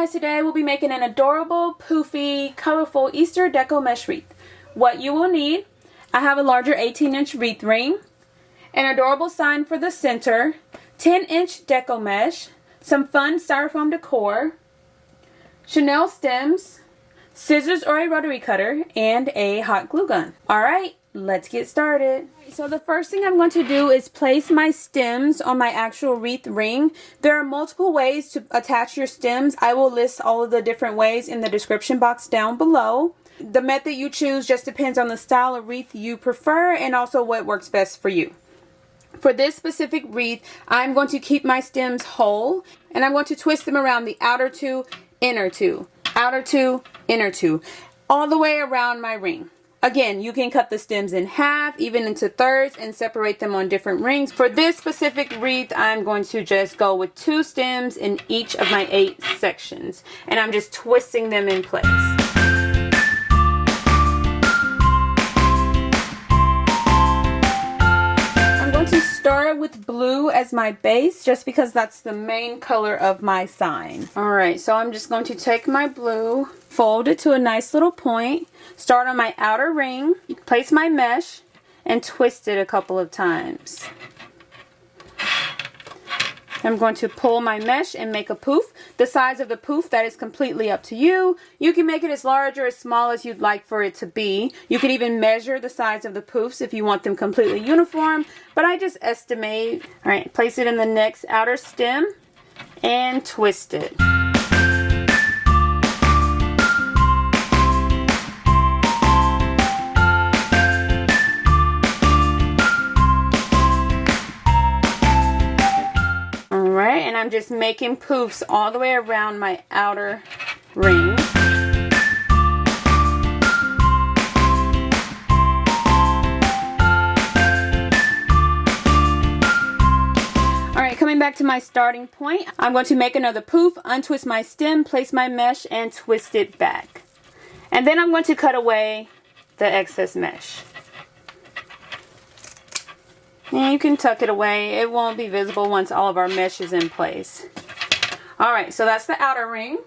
guys, today we'll be making an adorable, poofy, colorful Easter deco mesh wreath. What you will need, I have a larger 18-inch wreath ring, an adorable sign for the center, 10-inch deco mesh, some fun styrofoam decor, Chanel stems, scissors or a rotary cutter, and a hot glue gun. Alright, let's get started. So the first thing I'm going to do is place my stems on my actual wreath ring. There are multiple ways to attach your stems. I will list all of the different ways in the description box down below. The method you choose just depends on the style of wreath you prefer and also what works best for you. For this specific wreath, I'm going to keep my stems whole and I'm going to twist them around the outer two, inner two, outer two, inner two, all the way around my ring. Again, you can cut the stems in half, even into thirds, and separate them on different rings. For this specific wreath, I'm going to just go with 2 stems in each of my 8 sections. And I'm just twisting them in place. I'm going to start with blue as my base, just because that's the main color of my sign. Alright, so I'm just going to take my blue, fold it to a nice little point, start on my outer ring, place my mesh, and twist it a couple of times. I'm going to pull my mesh and make a poof. The size of the poof, that is completely up to you. You can make it as large or as small as you'd like for it to be. You can even measure the size of the poofs if you want them completely uniform, but I just estimate. Alright, place it in the next outer stem and twist it. And I'm just making poofs all the way around my outer ring. Alright, coming back to my starting point, I'm going to make another poof, untwist my stem, place my mesh, and twist it back. And then I'm going to cut away the excess mesh. And you can tuck it away. It won't be visible once all of our mesh is in place. Alright, so that's the outer ring.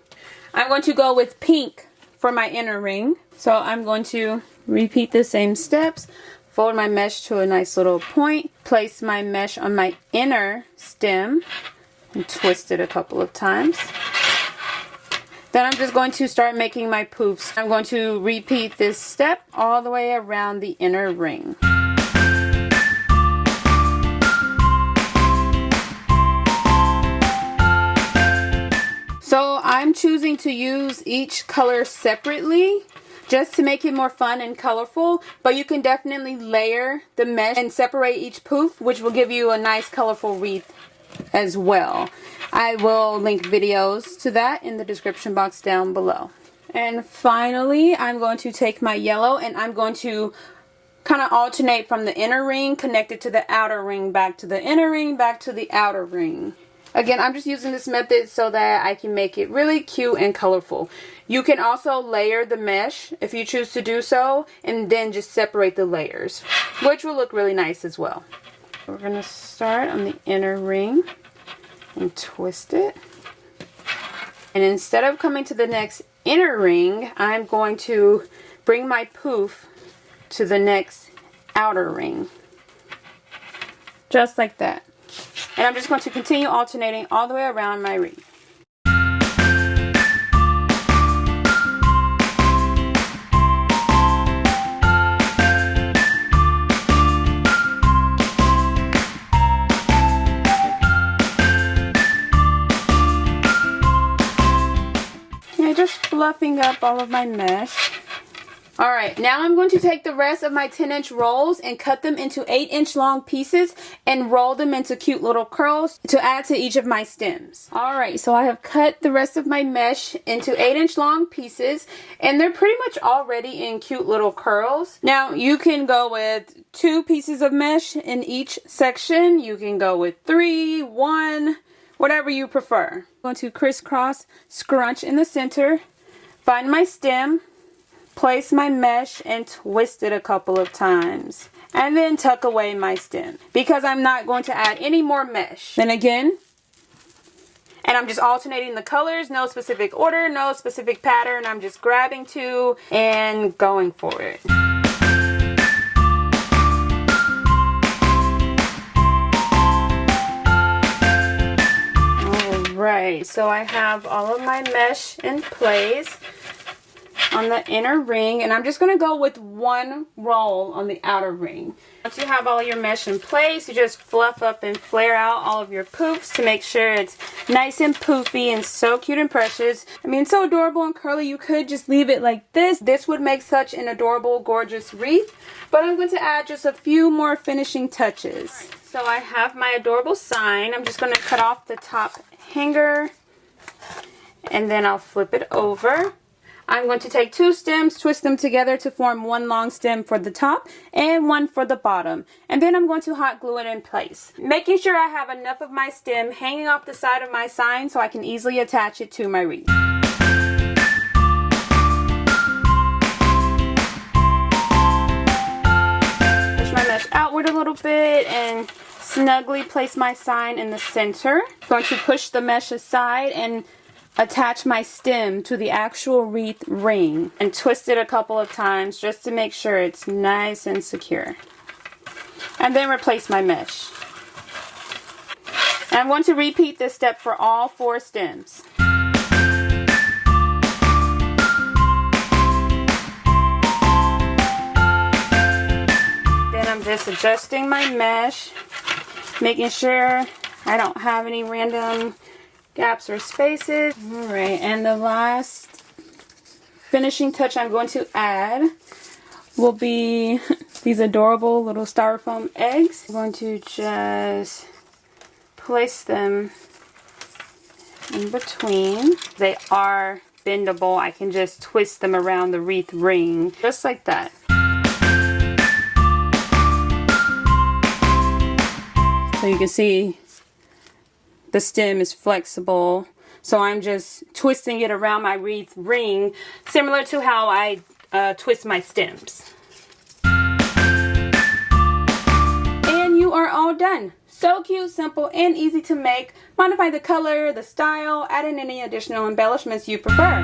I'm going to go with pink for my inner ring. So I'm going to repeat the same steps. Fold my mesh to a nice little point. Place my mesh on my inner stem. And twist it a couple of times. Then I'm just going to start making my poofs. I'm going to repeat this step all the way around the inner ring. So I'm choosing to use each color separately just to make it more fun and colorful, but you can definitely layer the mesh and separate each poof, which will give you a nice colorful wreath as well. I will link videos to that in the description box down below. And finally, I'm going to take my yellow and I'm going to kind of alternate from the inner ring, connect it to the outer ring, back to the inner ring, back to the outer ring. Again, I'm just using this method so that I can make it really cute and colorful. You can also layer the mesh if you choose to do so, and then just separate the layers, which will look really nice as well. We're going to start on the inner ring and twist it. And instead of coming to the next inner ring, I'm going to bring my poof to the next outer ring. Just like that. And I'm just going to continue alternating all the way around my wreath. Yeah, just fluffing up all of my mesh. Alright, now I'm going to take the rest of my 10-inch rolls and cut them into 8-inch long pieces and roll them into cute little curls to add to each of my stems. Alright, so I have cut the rest of my mesh into 8-inch long pieces and they're pretty much already in cute little curls. Now, you can go with 2 pieces of mesh in each section. You can go with 3, 1, whatever you prefer. I'm going to crisscross, scrunch in the center, find my stem, place my mesh and twist it a couple of times. And then tuck away my stem because I'm not going to add any more mesh. Then again, And I'm just alternating the colors, no specific order, no specific pattern. I'm just grabbing two and going for it. Alright, so I have all of my mesh in place on the inner ring, and I'm just going to go with one roll on the outer ring. Once you have all your mesh in place, you just fluff up and flare out all of your poofs to make sure it's nice and poofy and so cute and precious. I mean, so adorable and curly. You could just leave it like this. This would make such an adorable, gorgeous wreath. But I'm going to add just a few more finishing touches. So I have my adorable sign. I'm just going to cut off the top hanger, and then I'll flip it over. I'm going to take two stems, twist them together to form one long stem for the top and one for the bottom. And then I'm going to hot glue it in place, making sure I have enough of my stem hanging off the side of my sign so I can easily attach it to my wreath. Push my mesh outward a little bit and snugly place my sign in the center. I'm going to push the mesh aside and attach my stem to the actual wreath ring and twist it a couple of times just to make sure it's nice and secure. And then replace my mesh. And I'm going to repeat this step for all 4 stems. Then I'm just adjusting my mesh, making sure I don't have any random gaps or spaces. Alright, and the last finishing touch I'm going to add will be these adorable little styrofoam eggs. I'm going to just place them in between. They are bendable. I can just twist them around the wreath ring, just like that. So you can see the stem is flexible, so I'm just twisting it around my wreath ring, similar to how I twist my stems. And you are all done. So cute, simple, and easy to make. Modify the color, the style, add in any additional embellishments you prefer.